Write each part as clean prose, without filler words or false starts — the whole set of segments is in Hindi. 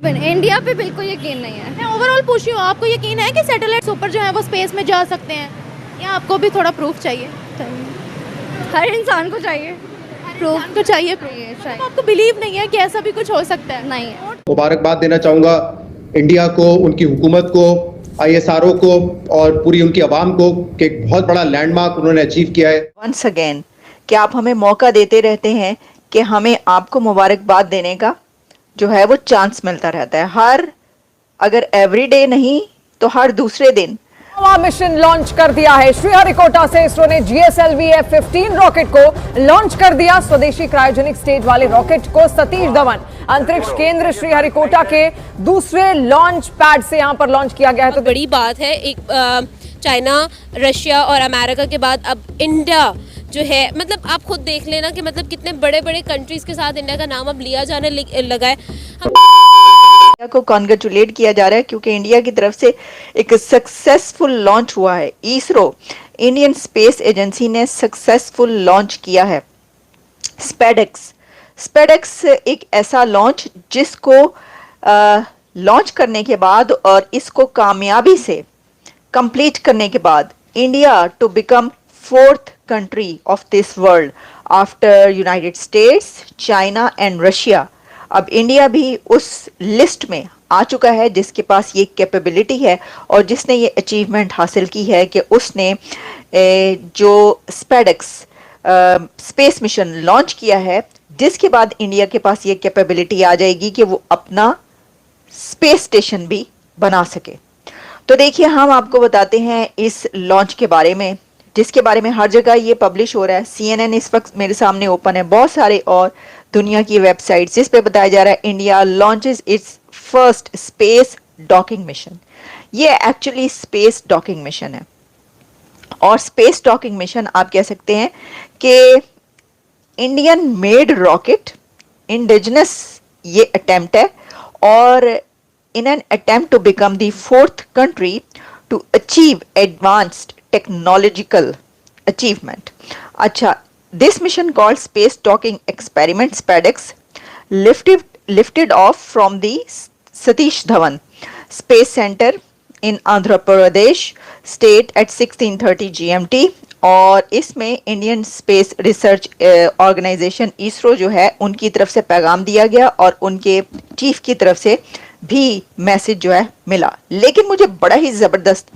इंडिया पे बिल्कुल यकीन नहीं है। मैं ओवरऑल पूछ रही हूँ, आपको यकीन है कि सैटेलाइट्स ऊपर जो है वो स्पेस में जा सकते हैं, या आपको भी थोड़ा प्रूफ चाहिए? हर इंसान को चाहिए प्रूफ तो चाहिए। चाहिए। आपको बिलीव नहीं है कि ऐसा भी कुछ हो सकता है? नहीं है। मुबारकबाद देना चाहूँगा इंडिया को, उनकी हुकूमत को, ISRO को और पूरी उनकी आवाम को कि एक बहुत बड़ा लैंडमार्क उन्होंने अचीव किया है। वंस अगेन कि आप हमें मौका देते रहते हैं कि हमें आपको मुबारकबाद देने का जो है वो चांस मिलता रहता है, अगर एवरीडे नहीं तो हर दूसरे दिन। नवा मिशन लॉन्च कर दिया है। श्रीहरिकोटा से इसरो ने GSLV F-15 रॉकेट को लॉन्च कर दिया। स्वदेशी क्रायोजेनिक स्टेज वाले रॉकेट को सतीश धवन अंतरिक्ष केंद्र श्रीहरिकोटा के दूसरे लॉन्च पैड से यहां पर लॉन्च किया गया है। तो बड़ी बात है, एक चाइना, रशिया और अमेरिका के बाद अब इंडिया जो है, मतलब आप खुद देख लेना कि मतलब कितने बड़े बड़े कंट्रीज के साथ इंडिया का नाम अब लिया जाने लगा है। इंडिया को कॉन्ग्रेचुलेट किया जा रहा है क्योंकि इंडिया की तरफ से एक सक्सेसफुल लॉन्च हुआ है। इसरो इंडियन स्पेस एजेंसी ने सक्सेसफुल लॉन्च किया है स्पेडेक्स एक ऐसा लॉन्च जिसको लॉन्च करने के बाद और इसको कामयाबी से कंप्लीट करने के बाद India to become 4th country of this world after United States, China and Russia। अब इंडिया भी उस लिस्ट में आ चुका है जिसके पास ये कैपेबिलिटी है और जिसने ये अचीवमेंट हासिल की है कि उसने जो स्पेडेक्स स्पेस मिशन लॉन्च किया है, जिसके बाद इंडिया के पास ये कैपेबिलिटी आ जाएगी कि वो अपना स्पेस स्टेशन भी बना सके। तो देखिए, हम आपको बताते हैं इस लॉन्च के बारे में, जिसके बारे में हर जगह ये पब्लिश हो रहा है। CNN इस वक्त मेरे सामने ओपन है, बहुत सारे और दुनिया की वेबसाइट्स जिस पे बताया जा रहा है India launches it's first space docking mission. ये एक्चुअली स्पेस डॉकिंग मिशन है और स्पेस डॉकिंग मिशन आप कह सकते हैं कि इंडियन मेड रॉकेट इंडिजिनस ये अटेम्प्ट है और in an attempt to become the 4th country to achieve advanced technological achievement। अच्छा, this mission called Space Docking Experiment SpaceX lifted off from the Satish Dhawan Space Center in Andhra Pradesh state at 16:30 GMT और इसमें Indian space research organisation ISRO जो है उनकी तरफ से पैगाम दिया गया और उनके चीफ की तरफ से भी मैसेज जो है मिला। लेकिन मुझे बड़ा ही ज़बरदस्त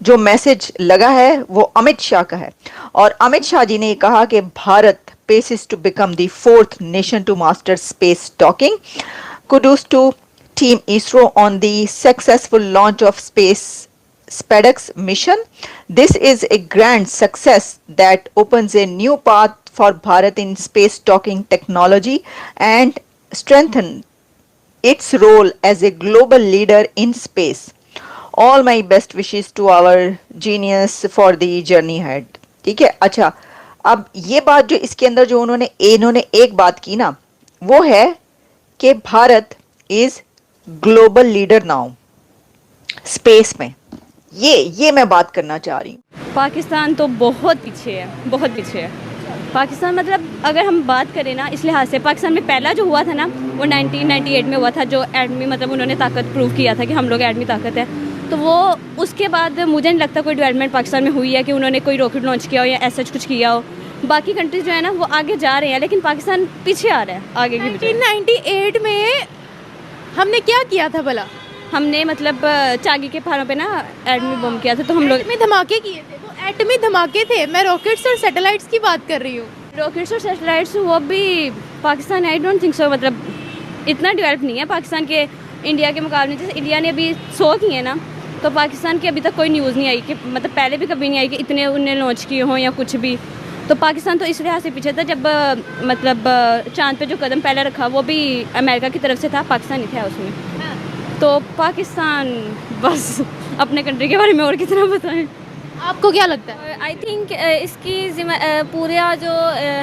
जो मैसेज लगा है वो अमित शाह का है और अमित शाह जी ने कहा कि Bharat paces to become the 4th nation to master space docking। Kudos to Team ISRO on the successful launch of SpaceX mission। This is a grand success that opens a new path for Bharat in space docking technology and strengthen its role as a global leader in space। All my best wishes to our genius for the journey ahead। ठीक है। अच्छा, अब ये बात जो इसके अंदर जो इन्होंने एक बात की ना, वो है कि Bharat is global leader now space में। ये मैं बात करना चाह रही हूँ। पाकिस्तान तो बहुत पीछे है, बहुत पीछे है पाकिस्तान। मतलब अगर हम बात करें ना इस लिहाज से, पाकिस्तान में पहला जो हुआ था ना वो 1998 में हुआ था, जो एटमी मतलब उन्होंने ताकत प्रूव किया था कि हम लोग एटमी ताकत है। तो वो उसके बाद मुझे नहीं लगता कोई डेवलपमेंट पाकिस्तान में हुई है कि उन्होंने कोई रॉकेट लॉन्च किया हो या ऐसा कुछ किया हो। बाकी कंट्रीज जो है ना वो आगे जा रहे हैं, लेकिन पाकिस्तान पीछे आ रहा है आगे की। 1998 में हमने क्या किया था भला? हमने मतलब चागी के पहाड़ों पे ना एटमी बम किया था। तो हम लोग एटमी धमाके किए थे, वो एटमी धमाके थे। मैं रॉकेट्स और सैटेलाइट्स की बात कर रही हूँ। रॉकेट्स और सैटेलाइट्स वो भी Pakistan, I don't think so, मतलब इतना डेवलप नहीं है पाकिस्तान के इंडिया के मुकाबले। जैसे इंडिया ने अभी 100 किए हैं ना, तो पाकिस्तान की अभी तक कोई न्यूज़ नहीं आई कि मतलब पहले भी कभी नहीं आई कि इतने उनने लॉन्च किए हों या कुछ भी। तो पाकिस्तान तो इस लिहाज से पीछे था। जब मतलब चांद पे जो कदम पहले रखा वो भी अमेरिका की तरफ से था, पाकिस्तान नहीं था उसमें। तो पाकिस्तान बस अपने कंट्री के बारे में और कितना बताएं। आपको क्या लगता है? आई थिंक इसकी पूरा जो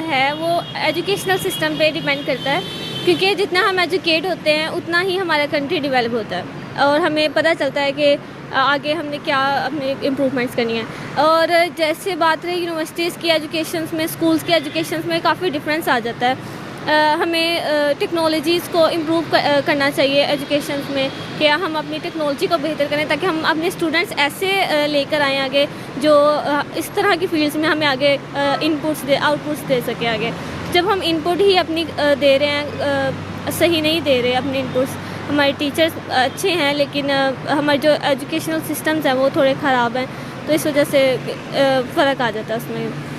है वो एजुकेशनल सिस्टम पे डिपेंड करता है, क्योंकि जितना हम एजुकेट होते हैं उतना ही हमारा कंट्री डेवलप होता है और हमें पता चलता है कि आगे हमने क्या अपने इम्प्रूवमेंट्स करनी है। और जैसे बात रही यूनिवर्सिटीज़ की एजुकेशंस में, स्कूल्स की एजुकेशंस में काफ़ी डिफरेंस आ जाता है। हमें टेक्नोलॉजीज़ को इम्प्रूव करना चाहिए एजुकेशन में, कि हम अपनी टेक्नोलॉजी को बेहतर करें ताकि हम अपने स्टूडेंट्स ऐसे लेकर आएँ आगे जो इस तरह की फील्ड्स में हमें आगे आउटपुट्स दे सके आगे। जब हम इनपुट ही अपनी दे रहे हैं, सही नहीं दे रहे अपने इनपुट्स, हमारे टीचर्स अच्छे हैं लेकिन हमारे जो एजुकेशनल सिस्टम्स हैं वो थोड़े ख़राब हैं, तो इस वजह से फ़र्क आ जाता है उसमें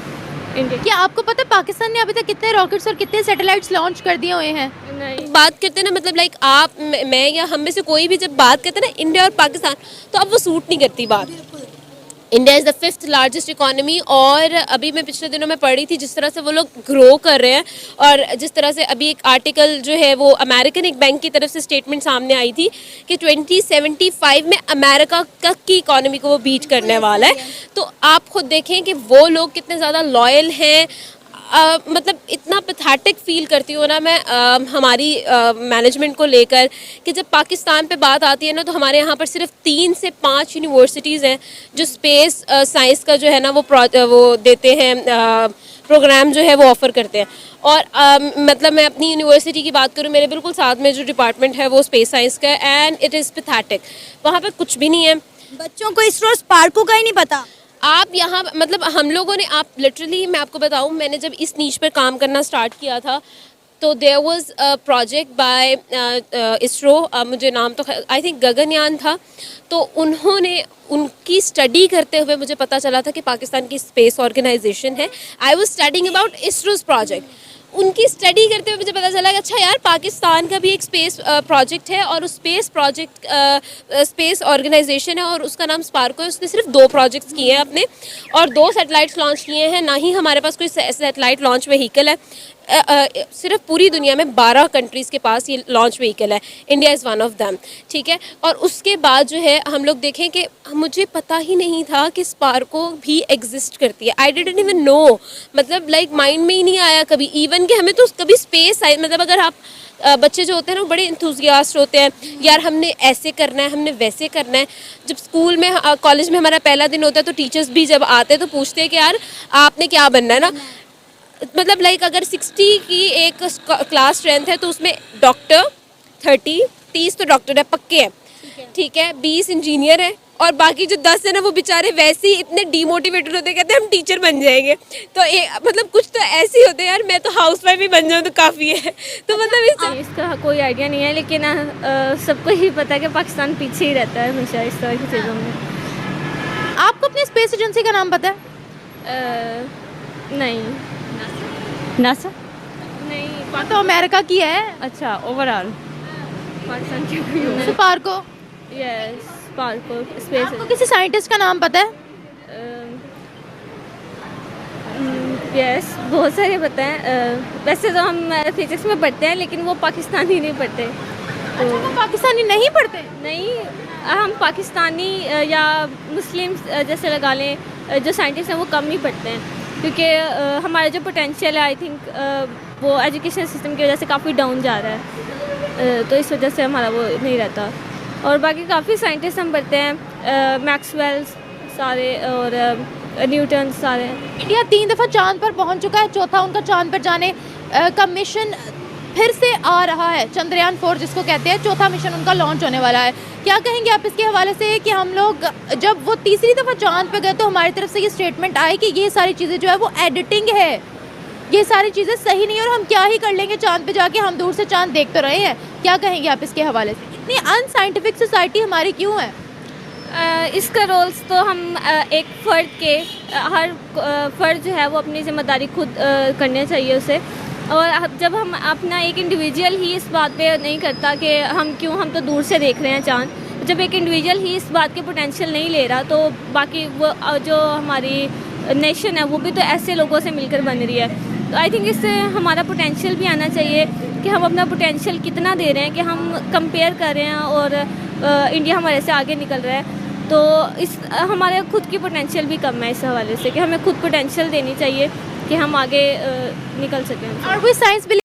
इंडिया। क्या आपको पता है पाकिस्तान ने अभी तक कितने रॉकेट्स और कितने सैटेलाइट्स लॉन्च कर दिए हुए हैं? नहीं, बात करते हैं ना, मतलब लाइक आप मैं या हम में से कोई भी जब बात करते हैं ना इंडिया और पाकिस्तान, तो अब वो सूट नहीं करती बात। India is the 5th largest economy, और अभी मैं पिछले दिनों में पढ़ी थी जिस तरह से वो लोग ग्रो कर रहे हैं, और जिस तरह से अभी एक आर्टिकल जो है वो अमेरिकन एक बैंक की तरफ से स्टेटमेंट सामने आई थी कि 2075 में अमेरिका की इकोनॉमी को वो बीट करने वाला है। तो आप खुद देखें कि वो लोग कितने ज़्यादा लॉयल हैं। मतलब इतना पैथेटिक फील करती हूँ ना मैं हमारी मैनेजमेंट को लेकर, कि जब पाकिस्तान पे बात आती है ना, तो हमारे यहाँ पर सिर्फ 3 से 5 यूनिवर्सिटीज़ हैं जो स्पेस साइंस का जो है ना वो देते हैं, प्रोग्राम जो है वो ऑफ़र करते हैं। और मतलब मैं अपनी यूनिवर्सिटी की बात करूँ, मेरे बिल्कुल साथ में जो डिपार्टमेंट है वो स्पेस साइंस का है, एंड इट इज़ पैथेटिक। वहाँ पर कुछ भी नहीं है। बच्चों को इसरो स्पार्को का ही नहीं पता। आप यहाँ मतलब हम लोगों ने, आप लिटरली मैं आपको बताऊँ, मैंने जब इस नीच पर काम करना स्टार्ट किया था तो there was a project by ISRO, मुझे नाम तो आई थिंक गगनयान था। तो उन्होंने उनकी स्टडी करते हुए मुझे पता चला था कि पाकिस्तान की स्पेस ऑर्गेनाइजेशन है। I was studying about ISRO's project. उनकी स्टडी करते हुए मुझे पता चला कि अच्छा यार, पाकिस्तान का भी एक स्पेस प्रोजेक्ट है, और उस स्पेस प्रोजेक्ट स्पेस ऑर्गेनाइजेशन है और उसका नाम स्पार्को है। उसने सिर्फ 2 प्रोजेक्ट्स किए हैं अपने, और 2 सैटेलाइट्स लॉन्च किए हैं। ना ही हमारे पास कोई सैटेलाइट लॉन्च व्हीकल है। सिर्फ पूरी दुनिया में 12 कंट्रीज़ के पास ये लॉन्च व्हीकल है, India is one of them, ठीक है। और उसके बाद जो है हम लोग देखें कि मुझे पता ही नहीं था कि स्पार्को भी एग्जिस्ट करती है। आई डिडंट इवन नो, मतलब लाइक माइंड में ही नहीं आया कभी इवन कि हमें तो कभी स्पेस मतलब अगर आप बच्चे जो होते हैं ना वो बड़े इंथुजियास्ट होते हैं, यार हमने ऐसे करना है, हमने वैसे करना है। जब स्कूल में कॉलेज में हमारा पहला दिन होता है तो टीचर्स भी जब आते हैं तो पूछते हैं कि यार आपने क्या बनना है ना, मतलब लाइक अगर 60 की एक क्लास स्ट्रेंथ है तो उसमें डॉक्टर 30 तो डॉक्टर है पक्के हैं, ठीक है, 20 इंजीनियर है, और बाकी जो 10 है ना वो बेचारे वैसे ही इतने डीमोटिवेटेड होते, कहते हैं हम टीचर बन जाएंगे। तो मतलब कुछ तो ऐसे ही होते हैं यार, मैं तो हाउसवाइफ ही बन जाऊँ तो काफ़ी है। तो मतलब इसका कोई आइडिया नहीं है, लेकिन सबको ही पता है कि पाकिस्तान पीछे ही रहता है हमेशा इस तरह की चीज़ों में। आपको अपनी स्पेस एजेंसी का नाम पता है? नहीं, नासा। नहीं, तो अमेरिका की है। अच्छा, ओवरऑल पाकिस्तान की कोई नहीं। स्पार्को। Yes, Sparco space. आपको किसी साइंटिस्ट का नाम पता है? यस, बहुत सारे पता हैं। वैसे तो हम फिजिक्स में पढ़ते हैं लेकिन वो पाकिस्तानी नहीं पढ़ते। अच्छा, वो पाकिस्तानी नहीं पढ़ते? नहीं, हम पाकिस्तानी या मुस्लिम जैसे लगा लें जो साइंटिस्ट हैं वो कम ही पढ़ते हैं, क्योंकि हमारा जो पोटेंशियल है आई थिंक वो एजुकेशन सिस्टम की वजह से काफ़ी डाउन जा रहा है, तो इस वजह से हमारा वो नहीं रहता। और बाकी काफ़ी साइंटिस्ट हम पढ़ते हैं, मैक्सवेल्स सारे और न्यूटन सारे। इंडिया 3 दफ़ा चांद पर पहुंच चुका है, चौथा उनका चांद पर जाने का मिशन फिर से आ रहा है। चंद्रयान 4 जिसको कहते हैं, चौथा मिशन उनका लॉन्च होने वाला है। क्या कहेंगे आप इसके हवाले से कि हम लोग जब वो तीसरी दफ़ा चांद पे गए तो हमारी तरफ से ये स्टेटमेंट आई कि ये सारी चीज़ें जो है वो एडिटिंग है, ये सारी चीज़ें सही नहीं, और हम क्या ही कर लेंगे चांद पे जाके, हम दूर से चांद देख तो रहे हैं। क्या कहेंगे आप इसके हवाले से? इतनी अनसाइंटिफिक सोसाइटी हमारी क्यों है? इसका रोल्स तो हम एक फ़र्द के हर फ़र्द जो है वो अपनी ज़िम्मेदारी खुद करनी चाहिए उसे। और जब हम अपना एक इंडिविजुअल ही इस बात पे नहीं करता कि हम तो दूर से देख रहे हैं चाँद, जब एक इंडिविजुअल ही इस बात के पोटेंशियल नहीं ले रहा तो बाकी वो जो हमारी नेशन है वो भी तो ऐसे लोगों से मिलकर बन रही है। तो आई थिंक इससे हमारा पोटेंशियल भी आना चाहिए कि हम अपना पोटेंशियल कितना दे रहे हैं, कि हम कंपेयर कर रहे हैं और इंडिया हमारे से आगे निकल रहा है। तो इस हमारे खुद की पोटेंशियल भी कम है इस हवाले से, कि हमें खुद पोटेंशियल देनी चाहिए कि हम आगे निकल सकें। और वो साइंस